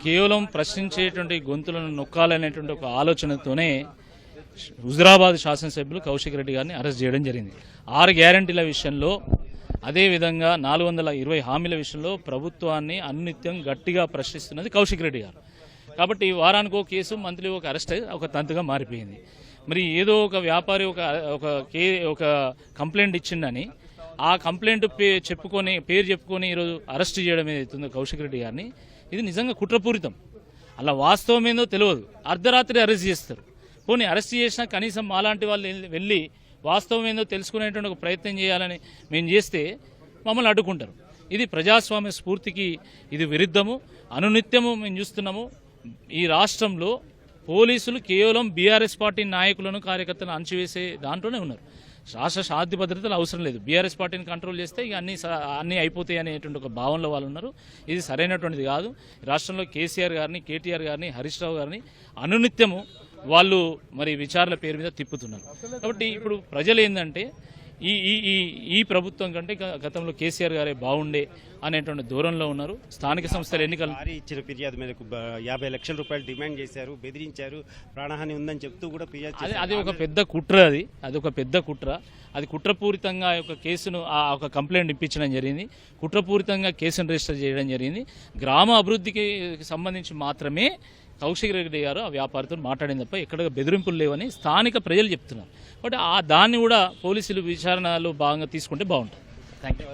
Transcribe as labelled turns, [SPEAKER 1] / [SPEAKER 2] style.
[SPEAKER 1] కేవలం ప్రశ్నించేటువంటి గొంతులను నొక్కాలనేటువంటి ఒక ఆలోచనతోనే హుజురాబాద్ శాసనసభ్యులు కౌశిక్ రెడ్డి గారిని అరెస్ట్ చేయడం జరిగింది. 6 గ్యారంటీల విషయంలో, అదేవిధంగా 420 హామీల విషయంలో ప్రభుత్వాన్ని అనునిత్యం గట్టిగా ప్రశ్నిస్తున్నది కౌశిక్ రెడ్డి గారు. కాబట్టి వారానికి ఒక కేసు, మంత్లీ ఒక అరెస్ట్ ఒక తంతుగా మారిపోయింది. మరి ఏదో ఒక వ్యాపారి ఒక కంప్లైంట్ ఇచ్చిందని ఆ కంప్లైంట్ పేరు చెప్పుకొని ఈరోజు అరెస్ట్ చేయడం ఏదైతుందో కౌశిక్ రెడ్డి గారిని, ఇది నిజంగా కుట్రపూరితం. అలా వాస్తవం ఏందో తెలియదు, అర్ధరాత్రి అరెస్ట్ చేస్తారు. పోనీ అరెస్ట్ చేసినా కనీసం మాలాంటి వాళ్ళు వెళ్ళి వాస్తవం ఏందో తెలుసుకునేటువంటి ఒక ప్రయత్నం చేయాలని మేము చేస్తే మమ్మల్ని అడ్డుకుంటారు. ఇది ప్రజాస్వామ్య స్ఫూర్తికి ఇది విరుద్ధము. అనునిత్యము మేము చూస్తున్నాము, ఈ రాష్ట్రంలో పోలీసులు కేవలం బీఆర్ఎస్ పార్టీ నాయకులను, కార్యకర్తలను అణచివేసే దాంట్లోనే ఉన్నారు. రాష్ట్ర శాంతి భద్రతలు అవసరం లేదు, బీఆర్ఎస్ పార్టీని కంట్రోల్ చేస్తే ఇక అన్నీ అయిపోతాయి అనేటువంటి ఒక భావనలో వాళ్ళు ఉన్నారు. ఇది సరైనటువంటిది కాదు. రాష్ట్రంలో కేసీఆర్ గారిని, కేటీఆర్ గారిని, హరీష్ రావు గారిని అనునిత్యము వాళ్ళు మరి విచారణల పేరు మీద తిప్పుతున్నారు. కాబట్టి ఇప్పుడు ప్రజలు ఏంటంటే ఈ ప్రభుత్వం కంటే గతంలో కేసీఆర్ గారే బాగుండే అనేటువంటి దూరంలో ఉన్నారు. స్థానిక సంస్థల ఎన్నికలు
[SPEAKER 2] ఇచ్చిన ఫిర్యాదు మేరకు 50 లక్షల రూపాయలు డిమాండ్ చేశారు, బెదిరించారు, ప్రాణహాని ఉందని చెప్తూ కూడా ఫిర్యాదు.
[SPEAKER 1] అది ఒక పెద్ద కుట్ర, అది ఒక పెద్ద కుట్ర. అది కుట్రపూరితంగా ఒక కేసును ఒక కంప్లైంట్ ఇప్పించడం జరిగింది, కుట్రపూరితంగా కేసును రిజిస్టర్ చేయడం జరిగింది. గ్రామ అభివృద్ధికి సంబంధించి మాత్రమే కౌశిక్ రెడ్డి గారు ఆ వ్యాపారితో మాట్లాడింది తప్ప ఎక్కడ బెదిరింపులు లేవని స్థానిక ప్రజలు చెప్తున్నారు. బట్ దాన్ని కూడా పోలీసులు విచారణలో భాగంగా తీసుకుంటే బాగుంటుంది. Thank you.